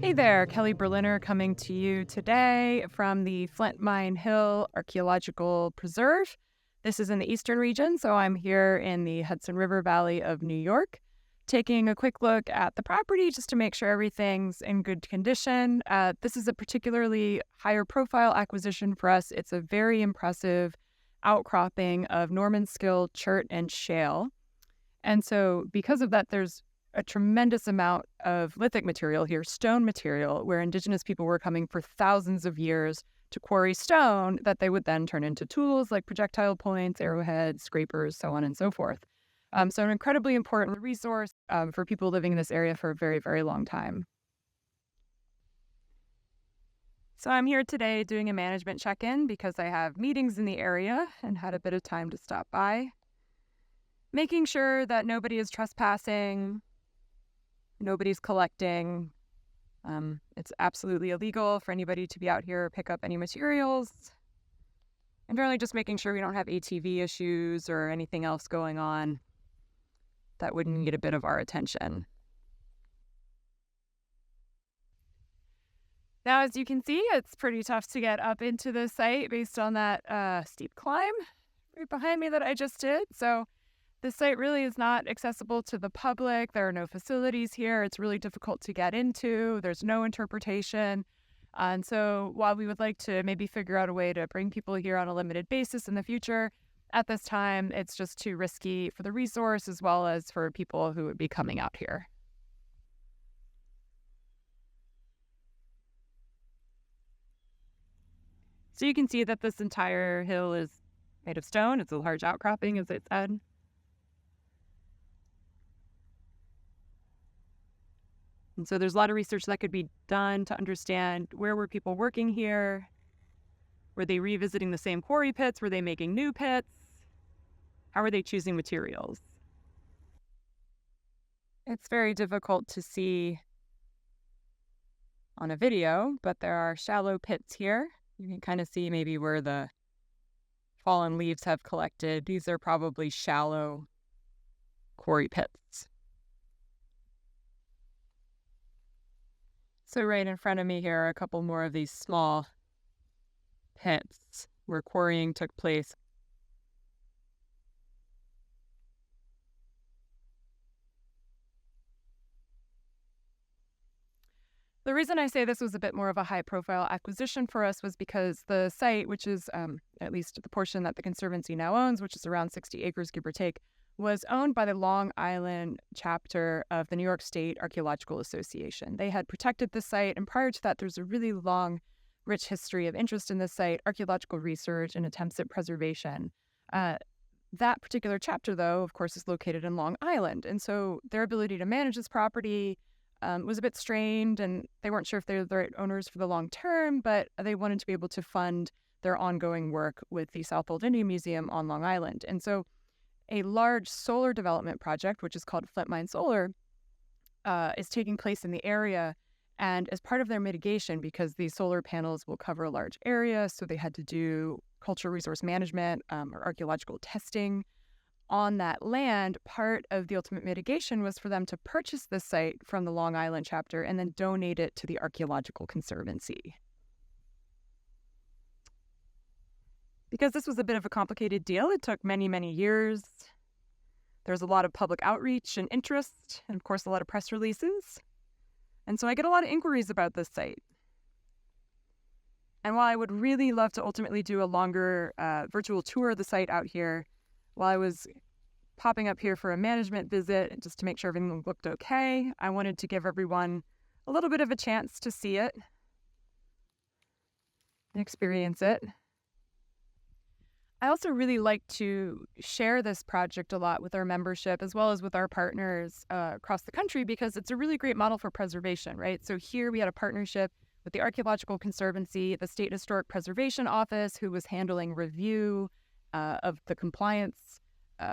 Hey there, Kelly Berliner coming to you today from the Flint Mine Hill Archaeological Preserve. This is in the eastern region, so I'm here in the Hudson River Valley of New York, taking a quick look at the property just to make sure everything's in good condition. This is a particularly higher profile acquisition for us. It's a very impressive outcropping of Norman skill, chert, and shale. And so because of that, there's a tremendous amount of lithic material here, stone material, where indigenous people were coming for thousands of years to quarry stone that they would then turn into tools like projectile points, arrowheads, scrapers, so on and so forth. So an incredibly important resource for people living in this area for a very, very long time. So I'm here today doing a management check-in because I have meetings in the area and had a bit of time to stop by. Making sure that nobody is trespassing, nobody's collecting. It's absolutely illegal for anybody to be out here or pick up any materials. And generally just making sure we don't have ATV issues or anything else going on that would need a bit of our attention. Now, as you can see, it's pretty tough to get up into the site based on that steep climb right behind me that I just did. So the site really is not accessible to the public. There are no facilities here. It's really difficult to get into. There's no interpretation. And so while we would like to maybe figure out a way to bring people here on a limited basis in the future, at this time, it's just too risky for the resource as well as for people who would be coming out here. So you can see that this entire hill is made of stone. It's a large outcropping, as I said. And so there's a lot of research that could be done to understand where were people working here? Were they revisiting the same quarry pits? Were they making new pits? How are they choosing materials? It's very difficult to see on a video, but there are shallow pits here. You can kind of see maybe where the fallen leaves have collected. These are probably shallow quarry pits. So right in front of me here are a couple more of these small pits where quarrying took place. The reason I say this was a bit more of a high-profile acquisition for us was because the site, which is at least the portion that the Conservancy now owns, which is around 60 acres, give or take, was owned by the Long Island chapter of the New York State Archaeological Association. They had protected the site, and prior to that, there's a really long, rich history of interest in this site, archaeological research, and attempts at preservation. That particular chapter, though, of course, is located in Long Island, and so their ability to manage this property was a bit strained, and they weren't sure if they were the right owners for the long term, but they wanted to be able to fund their ongoing work with the Southold Indian Museum on Long Island. And so a large solar development project, which is called Flint Mine Solar, is taking place in the area. And as part of their mitigation, because these solar panels will cover a large area, so they had to do cultural resource management or archaeological testing on that land, part of the ultimate mitigation was for them to purchase this site from the Long Island chapter and then donate it to the Archaeological Conservancy. Because this was a bit of a complicated deal, it took many, many years. There's a lot of public outreach and interest, and of course, a lot of press releases. And so I get a lot of inquiries about this site. And while I would really love to ultimately do a longer virtual tour of the site out here, while I was popping up here for a management visit just to make sure everything looked okay, I wanted to give everyone a little bit of a chance to see it and experience it. I also really like to share this project a lot with our membership as well as with our partners across the country because it's a really great model for preservation, right? So here we had a partnership with the Archaeological Conservancy, the State Historic Preservation Office, who was handling review of the compliance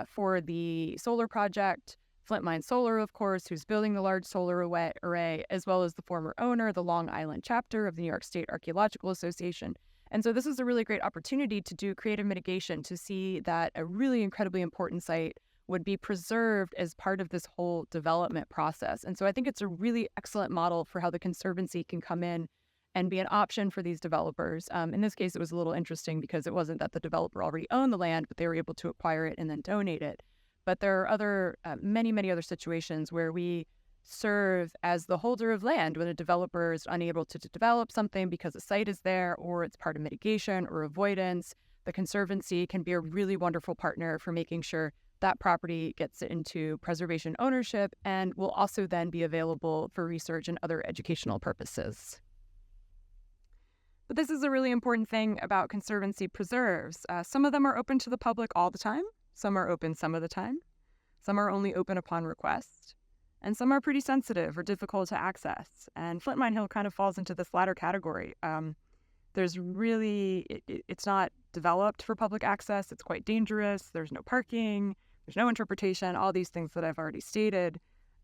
for the solar project, Flint Mine Solar, of course, who's building the large solar array, as well as the former owner, the Long Island chapter of the New York State Archaeological Association. And so this is a really great opportunity to do creative mitigation, to see that a really incredibly important site would be preserved as part of this whole development process. And so I think it's a really excellent model for how the Conservancy can come in and be an option for these developers. In this case, it was a little interesting because it wasn't that the developer already owned the land, but they were able to acquire it and then donate it. But there are many other situations where we serve as the holder of land when a developer is unable to develop something because a site is there or it's part of mitigation or avoidance. The Conservancy can be a really wonderful partner for making sure that property gets into preservation ownership and will also then be available for research and other educational purposes. But this is a really important thing about Conservancy preserves. Some of them are open to the public all the time. Some are open some of the time. Some are only open upon request. And some are pretty sensitive or difficult to access. And Flint Mine Hill kind of falls into this latter category. It's not developed for public access. It's quite dangerous. There's no parking. There's no interpretation, all these things that I've already stated.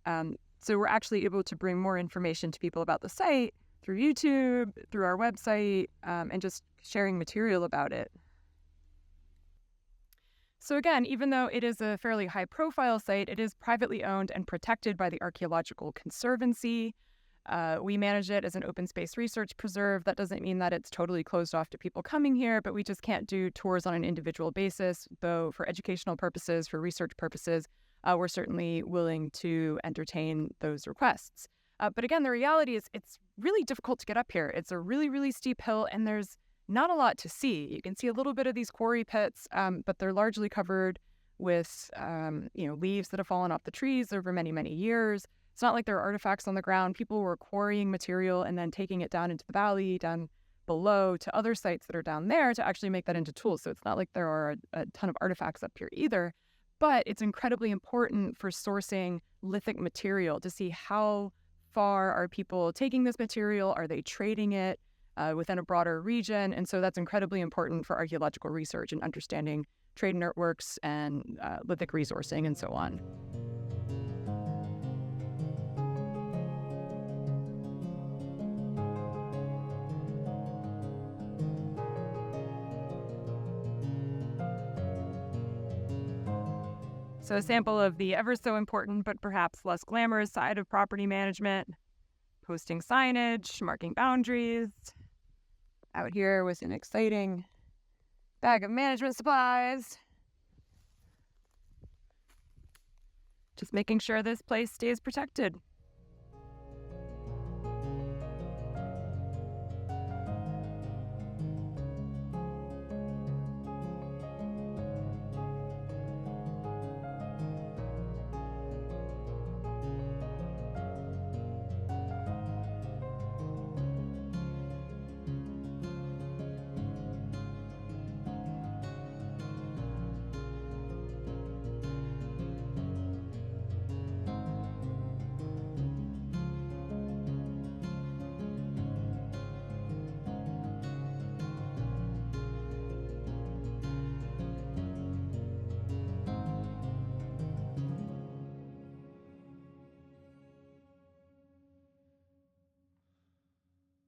So we're actually able to bring more information to people about the site through YouTube, through our website, and just sharing material about it. So again, even though it is a fairly high-profile site, it is privately owned and protected by the Archaeological Conservancy. We manage it as an open space research preserve. That doesn't mean that it's totally closed off to people coming here, but we just can't do tours on an individual basis, though for educational purposes, for research purposes, we're certainly willing to entertain those requests. But again, the reality is it's really difficult to get up here. It's a really steep hill, and there's not a lot to see. You can see a little bit of these quarry pits, but they're largely covered with leaves that have fallen off the trees over many years. It's not like there are artifacts on the ground. People were quarrying material and then taking it down into the valley, down below to other sites that are down there to actually make that into tools. So it's not like there are a ton of artifacts up here either. But it's incredibly important for sourcing lithic material to see how far are people taking this material? Are they trading it within a broader region? And so that's incredibly important for archaeological research and understanding trade networks and lithic resourcing and so on. So a sample of the ever so important but perhaps less glamorous side of property management: posting signage, marking boundaries. Out here with an exciting bag of management supplies. Just making sure this place stays protected.